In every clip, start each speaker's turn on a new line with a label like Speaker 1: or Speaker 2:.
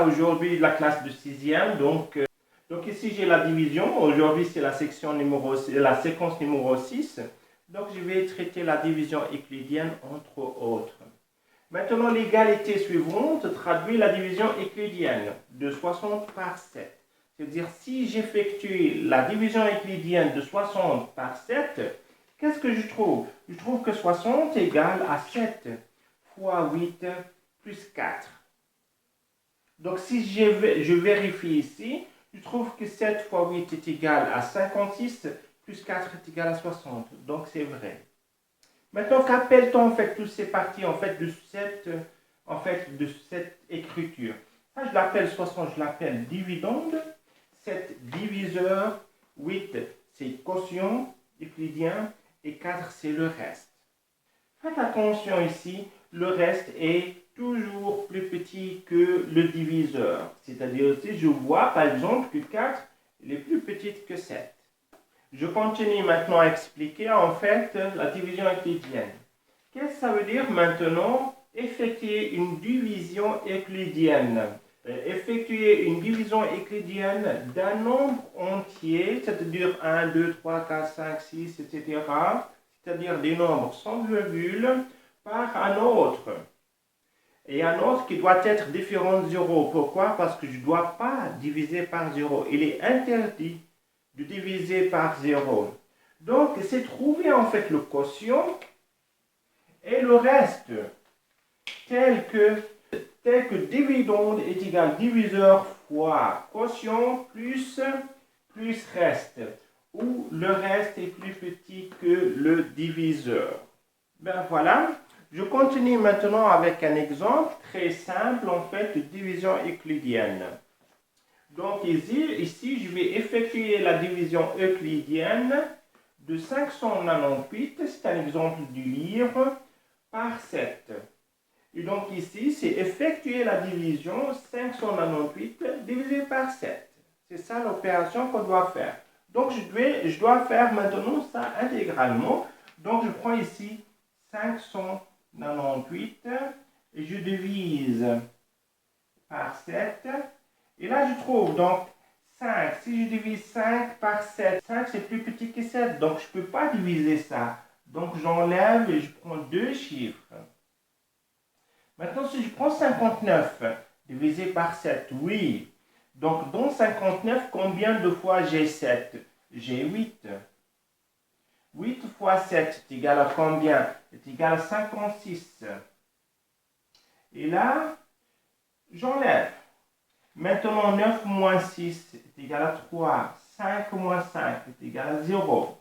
Speaker 1: aujourd'hui la classe de 6e. Donc ici, j'ai la division. Aujourd'hui, c'est la séquence numéro 6. Donc, je vais traiter la division euclidienne entre autres. Maintenant, l'égalité suivante traduit la division euclidienne de 60 par 7. C'est-à-dire, si j'effectue la division euclidienne de 60 par 7, qu'est-ce que je trouve? Je trouve que 60 égale à 7 fois 8 plus 4. Donc, si je vérifie ici, je trouve que 7 fois 8 est égal à 56, plus 4 est égal à 60. Donc, c'est vrai. Maintenant, qu'appelle-t-on en fait toutes ces parties de cette écriture? Ça, je l'appelle 60, je l'appelle dividende. 7 diviseur, 8 c'est quotient euclidien et 4 c'est le reste. Faites attention ici, le reste est toujours plus petit que le diviseur. C'est-à-dire si je vois par exemple que 4 est plus petite que 7. Je continue maintenant à expliquer en fait la division euclidienne. Qu'est-ce que ça veut dire maintenant? Effectuer une division euclidienne. Effectuer une division euclidienne d'un nombre entier, c'est-à-dire 1, 2, 3, 4, 5, 6, etc. C'est-à-dire des nombres sans virgule par un autre. Et un autre qui doit être différent de 0. Pourquoi? Parce que je ne dois pas diviser par 0. Il est interdit de diviser par 0. Donc, c'est trouver en fait le quotient et le reste, tel que dividende est égal diviseur fois quotient plus reste, où le reste est plus petit que le diviseur. Ben voilà, je continue maintenant avec un exemple très simple en fait de division euclidienne. Donc ici, je vais effectuer la division euclidienne de 598, c'est un exemple du livre, par 7. Et donc ici, c'est effectuer la division 598 divisé par 7. C'est ça l'opération qu'on doit faire. Donc je dois faire maintenant ça intégralement. Donc je prends ici 598 et je divise par 7. Et là, je trouve donc 5. Si je divise 5 par 7, 5 c'est plus petit que 7. Donc, je ne peux pas diviser ça. Donc, j'enlève et je prends deux chiffres. Maintenant, si je prends 59 divisé par 7, oui. Donc, dans 59, combien de fois j'ai 7? J'ai 8. 8 fois 7 est égal à combien? C'est égal à 56. Et là, j'enlève. Maintenant, 9 moins 6 est égal à 3. 5 moins 5 est égal à 0.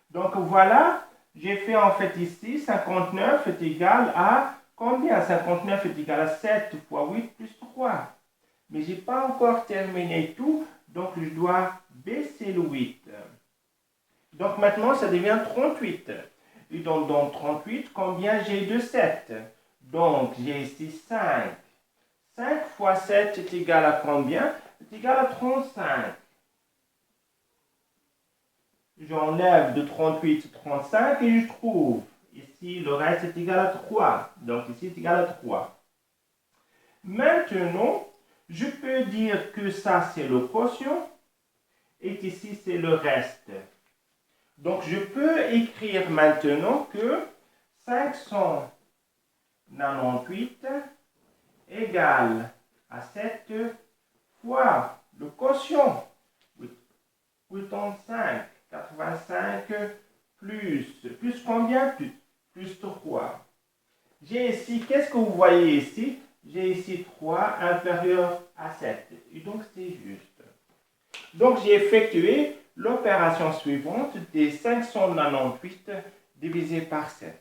Speaker 1: Donc voilà, j'ai fait en fait ici, 59 est égal à combien? 59 est égal à 7 fois 8 plus 3. Mais je n'ai pas encore terminé tout, donc je dois baisser le 8. Donc maintenant, ça devient 38. Et donc dans 38, combien j'ai de 7? Donc j'ai ici 5. 5 fois 7 est égal à combien? C'est égal à 35. J'enlève de 38 35 et je trouve ici le reste est égal à 3. Donc ici c'est égal à 3. Maintenant, je peux dire que ça c'est le quotient et ici c'est le reste. Donc je peux écrire maintenant que 598 égale à 7 fois le quotient, 85, 85 plus combien? Plus 3. J'ai ici, qu'est-ce que vous voyez ici? J'ai ici 3 inférieur à 7. Et donc c'est juste. Donc j'ai effectué l'opération suivante des 598 divisé par 7.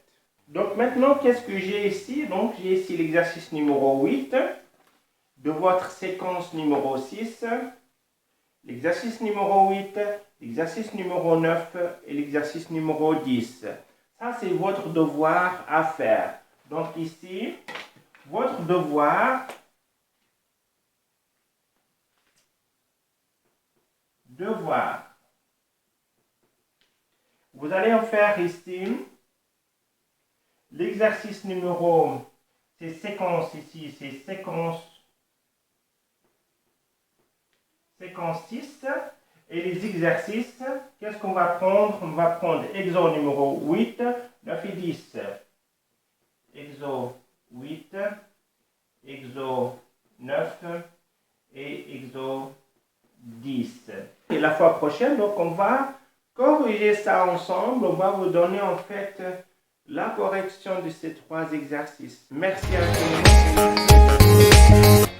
Speaker 1: Donc maintenant, qu'est-ce que j'ai ici? Donc j'ai ici l'exercice numéro 8 de votre séquence numéro 6, l'exercice numéro 8, l'exercice numéro 9 et l'exercice numéro 10. Ça, c'est votre devoir à faire. Donc ici, votre devoir, vous allez en faire ici l'exercice numéro, c'est séquence ici, c'est séquence Et les exercices, qu'est-ce qu'on va prendre? On va prendre exo numéro 8, 9 et 10. Exo 8, exo 9 et exo 10. Et la fois prochaine, donc on va corriger ça ensemble. On va vous donner en fait la correction de ces 3 exercices. Merci à tous.